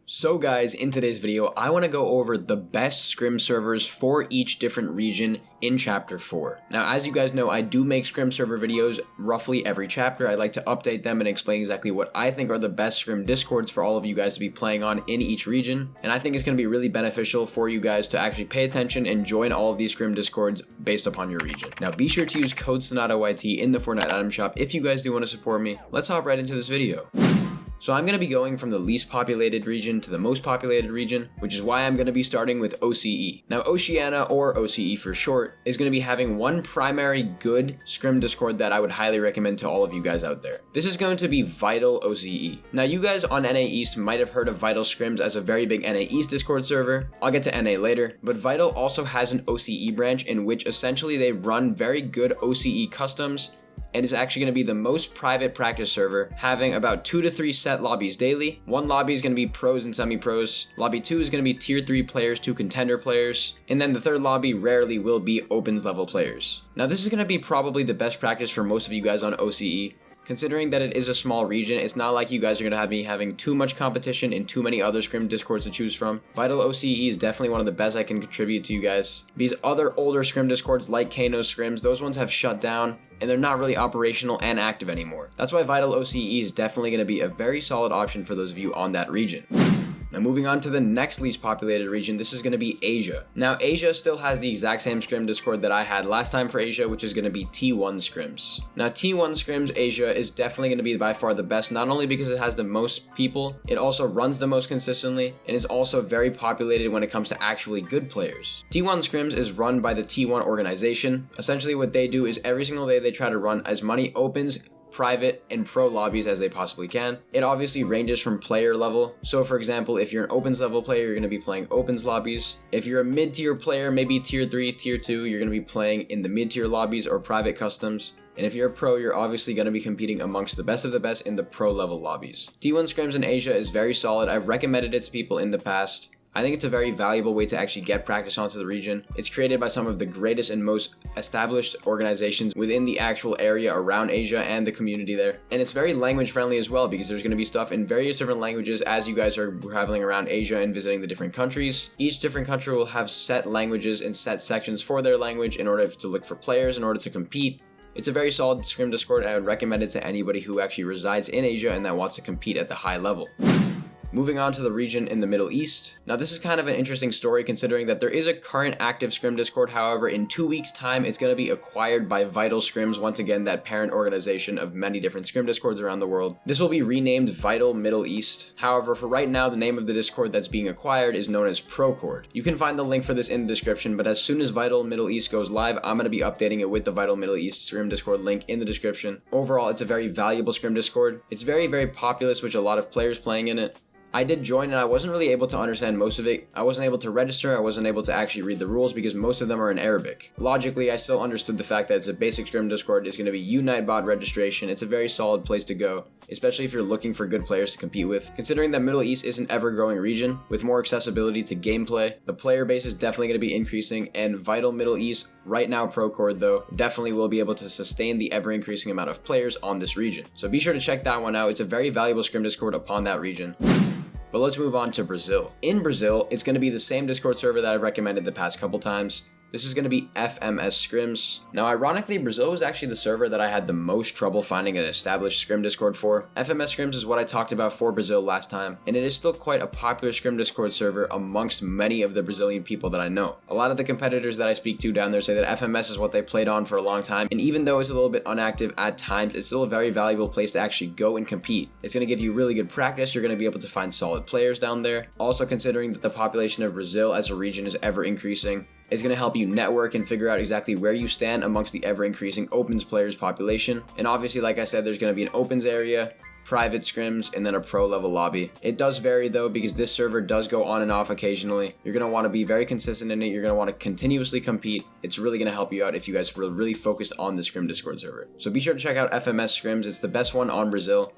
So guys, in today's video, I want to go over the best Scrim servers for each different region in Chapter 4. Now, as you guys know, I do make Scrim server videos roughly every chapter. I like to update them and explain exactly what I think are the best Scrim discords for all of you guys to be playing on in each region. And I think it's going to be really beneficial for you guys to actually pay attention and join all of these Scrim discords based upon your region. Now, be sure to use code SonataYT in the Fortnite item shop if you guys do want to support me. Let's hop right into this video. So I'm going to be going from the least populated region to the most populated region, which is why I'm going to be starting with OCE. Now Oceania, or OCE for short, is going to be having one primary good Scrim Discord that I would highly recommend to all of you guys out there. This is going to be Vital OCE. Now you guys on NA East might have heard of Vital Scrims as a very big NA East Discord server. I'll get to NA later, but Vital also has an OCE branch in which essentially they run very good OCE customs, and is actually going to be the most private practice server, having about 2 to 3 set lobbies daily. One lobby is going to be pros and semi-pros. Lobby 2 is going to be tier 3 players to contender players. And then the third lobby rarely will be opens level players. Now this is going to be probably the best practice for most of you guys on OCE. Considering that it is a small region, it's not like you guys are going to be having too much competition and too many other Scrim discords to choose from. Vital OCE is definitely one of the best I can contribute to you guys. These other older Scrim discords like Kano's Scrims, those ones have shut down and they're not really operational and active anymore. That's why Vital OCE is definitely going to be a very solid option for those of you on that region. Now moving on to the next least populated region, this is going to be Asia. Now Asia still has the exact same Scrim Discord that I had last time for Asia, which is going to be T1 Scrims. Now T1 Scrims Asia is definitely going to be by far the best, not only because it has the most people, it also runs the most consistently, and is also very populated when it comes to actually good players. T1 Scrims is run by the T1 organization. Essentially what they do is every single day they try to run as many opens, private, and pro lobbies as they possibly can. It obviously ranges from player level. So for example, if you're an opens level player, you're going to be playing opens lobbies. If you're a mid-tier player, maybe tier 3, tier 2, you're going to be playing in the mid-tier lobbies or private customs. And if you're a pro, you're obviously going to be competing amongst the best of the best in the pro level lobbies. T1 Scrims in Asia is very solid. I've recommended it to people in the past. I think it's a very valuable way to actually get practice onto the region. It's created by some of the greatest and most established organizations within the actual area around Asia and the community there. And it's very language friendly as well, because there's going to be stuff in various different languages as you guys are traveling around Asia and visiting the different countries. Each different country will have set languages and set sections for their language in order to look for players, in order to compete. It's a very solid Scrim Discord, and I would recommend it to anybody who actually resides in Asia and that wants to compete at the high level. Moving on to the region in the Middle East. Now this is kind of an interesting story considering that there is a current active Scrim Discord. However, in 2 weeks time, it's going to be acquired by Vital Scrims, once again that parent organization of many different Scrim Discords around the world. This will be renamed Vital Middle East. However, for right now, the name of the Discord that's being acquired is known as Procord. You can find the link for this in the description, but as soon as Vital Middle East goes live, I'm going to be updating it with the Vital Middle East Scrim Discord link in the description. Overall, it's a very valuable Scrim Discord. It's very, very populous, with a lot of players playing in it. I did join and I wasn't really able to understand most of it. I wasn't able to register, I wasn't able to actually read the rules because most of them are in Arabic. Logically, I still understood the fact that it's a basic Scrim Discord. It's going to be Unitebot registration. It's a very solid place to go, especially if you're looking for good players to compete with. Considering that Middle East is an ever-growing region with more accessibility to gameplay, the player base is definitely going to be increasing, and Vital Middle East, right now Procord though, definitely will be able to sustain the ever-increasing amount of players on this region. So be sure to check that one out. It's a very valuable Scrim Discord upon that region. But let's move on to Brazil. In Brazil, it's going to be the same Discord server that I've recommended the past couple times. This is going to be FMS Scrims. Now, ironically, Brazil was actually the server that I had the most trouble finding an established Scrim Discord for. FMS Scrims is what I talked about for Brazil last time, and it is still quite a popular Scrim Discord server amongst many of the Brazilian people that I know. A lot of the competitors that I speak to down there say that FMS is what they played on for a long time, and even though it's a little bit inactive at times, it's still a very valuable place to actually go and compete. It's going to give you really good practice. You're going to be able to find solid players down there. Also, considering that the population of Brazil as a region is ever increasing, it's going to help you network and figure out exactly where you stand amongst the ever-increasing opens players population. And obviously, like I said, there's going to be an opens area, private scrims, and then a pro level lobby. It does vary though, because this server does go on and off occasionally. You're going to want to be very consistent in it. You're going to want to continuously compete. It's really going to help you out if you guys are really focused on the Scrim Discord server. So be sure to check out FMS Scrims. It's the best one on Brazil.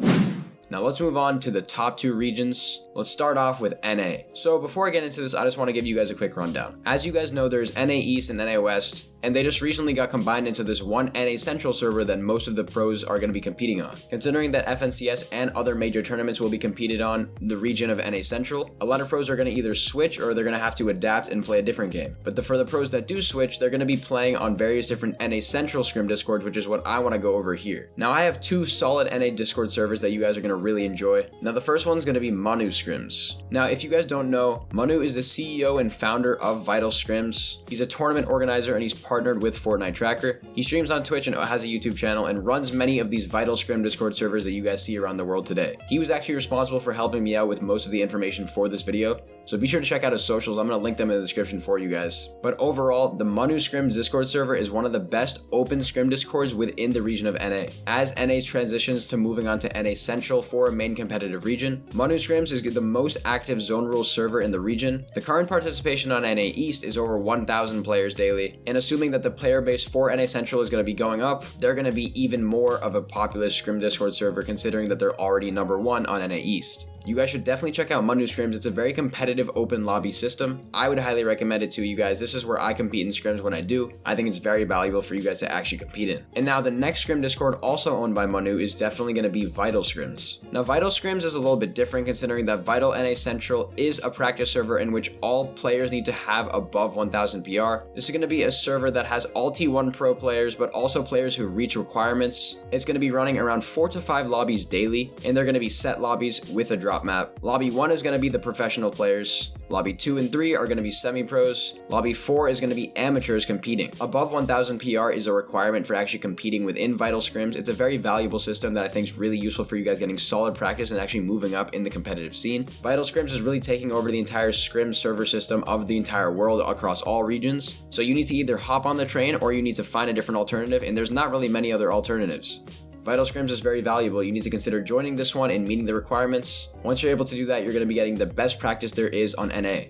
Now let's move on to the top 2 regions. Let's start off with NA. So before I get into this, I just want to give you guys a quick rundown. As you guys know, there's NA East and NA West. and they just recently got combined into this one NA Central server that most of the pros are going to be competing on. Considering that FNCS and other major tournaments will be competed on the region of NA Central, a lot of pros are going to either switch or they're going to have to adapt and play a different game. But for the pros that do switch, they're going to be playing on various different NA Central Scrim Discords, which is what I want to go over here. Now, I have 2 solid NA Discord servers that you guys are going to really enjoy. Now, the first one's going to be Manu Scrims. Now, if you guys don't know, Manu is the CEO and founder of Vital Scrims. He's a tournament organizer and he's partnered with Fortnite Tracker. He streams on Twitch and has a YouTube channel and runs many of these Vital Scrim Discord servers that you guys see around the world today. He was actually responsible for helping me out with most of the information for this video, so be sure to check out his socials. I'm going to link them in the description for you guys. But overall, the Manu Scrims Discord server is one of the best open Scrim Discords within the region of NA. As NA transitions to moving on to NA Central for a main competitive region, Manu Scrims is the most active zone rules server in the region. The current participation on NA East is over 1,000 players daily, and assuming that the player base for NA Central is going to be going up, they're going to be even more of a popular Scrim Discord server considering that they're already #1 on NA East. You guys should definitely check out Manu Scrims. It's a very competitive open lobby system. I would highly recommend it to you guys. This is where I compete in scrims when I do. I think it's very valuable for you guys to actually compete in. And now the next Scrim Discord also owned by Manu is definitely going to be Vital Scrims. Now Vital Scrims is a little bit different considering that Vital NA Central is a practice server in which all players need to have above 1000 PR. This is going to be a server that has all T1 pro players but also players who reach requirements. It's going to be running around 4 to 5 lobbies daily, and they're going to be set lobbies with a drop map. Lobby 1 is going to be the professional players. Lobby 2 and 3 are going to be semi-pros. Lobby 4 is going to be amateurs competing. Above 1000 PR is a requirement for actually competing within Vital Scrims. It's a very valuable system that I think is really useful for you guys getting solid practice and actually moving up in the competitive scene. Vital Scrims is really taking over the entire Scrim server system of the entire world across all regions. So you need to either hop on the train or you need to find a different alternative, and there's not really many other alternatives. Vital Scrims is very valuable. You need to consider joining this one and meeting the requirements. Once you're able to do that, you're going to be getting the best practice there is on NA.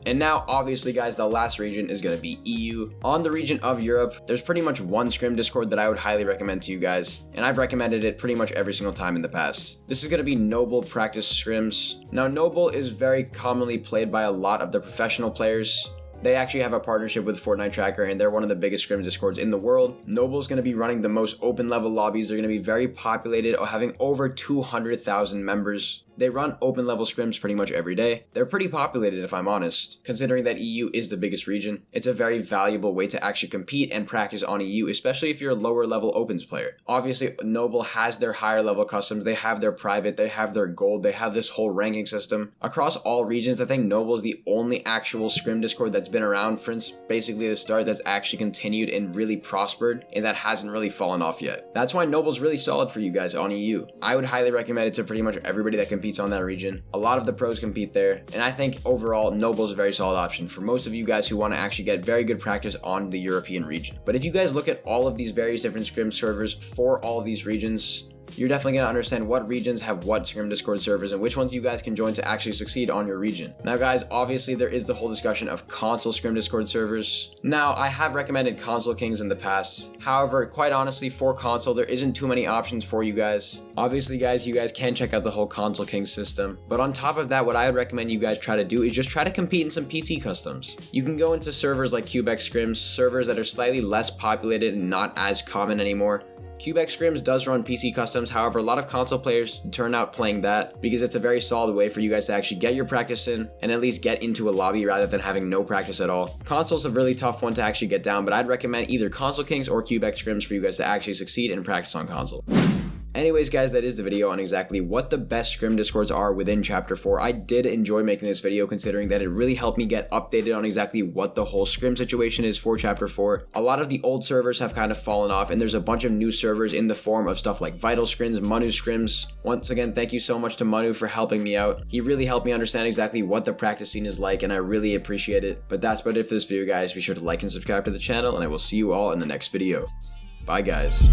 And now, obviously, guys, the last region is going to be EU. On the region of Europe, there's pretty much one Scrim Discord that I would highly recommend to you guys, and I've recommended it pretty much every single time in the past. This is going to be Snowball Practice Scrims. Now, Snowball is very commonly played by a lot of the professional players. They actually have a partnership with Fortnite Tracker, and they're one of the biggest Scrim Discords in the world. Snowball's going to be running the most open level lobbies. They're going to be very populated, having over 200,000 members. They run open level scrims pretty much every day. They're pretty populated, if I'm honest. Considering that EU is the biggest region, it's a very valuable way to actually compete and practice on EU, especially if you're a lower level opens player. Obviously, Snowball has their higher level customs, they have their private, they have their gold, they have this whole ranking system. Across all regions, I think Snowball is the only actual Scrim Discord that's been around since basically the start that's actually continued and really prospered, and that hasn't really fallen off yet. That's why Snowball's really solid for you guys on EU. I would highly recommend it to pretty much everybody that competes on that region. A lot of the pros compete there, and I think overall Snowball's a very solid option for most of you guys who want to actually get very good practice on the European region. But if you guys look at all of these various different Scrim servers for all of these regions, you're definitely going to understand what regions have what Scrim Discord servers and which ones you guys can join to actually succeed on your region. Now guys, obviously there is the whole discussion of console Scrim Discord servers. Now, I have recommended Console Kings in the past. However, quite honestly, for console, there isn't too many options for you guys. Obviously guys, you guys can check out the whole Console Kings system. But on top of that, what I would recommend you guys try to do is just try to compete in some PC customs. You can go into servers like CubeX Scrims, servers that are slightly less populated and not as common anymore. CubeX Scrims does run PC customs, however, a lot of console players turn out playing that because it's a very solid way for you guys to actually get your practice in and at least get into a lobby rather than having no practice at all. Console's a really tough one to actually get down, but I'd recommend either Console Kings or CubeX Scrims for you guys to actually succeed and practice on console. Anyways guys, that is the video on exactly what the best Scrim Discords are within Chapter 4. I did enjoy making this video considering that it really helped me get updated on exactly what the whole Scrim situation is for Chapter 4. A lot of the old servers have kind of fallen off, and there's a bunch of new servers in the form of stuff like Vital Scrims, Manu Scrims. Once again, thank you so much to Manu for helping me out. He really helped me understand exactly what the practice scene is like, and I really appreciate it. But that's about it for this video guys. Be sure to like and subscribe to the channel, and I will see you all in the next video. Bye guys.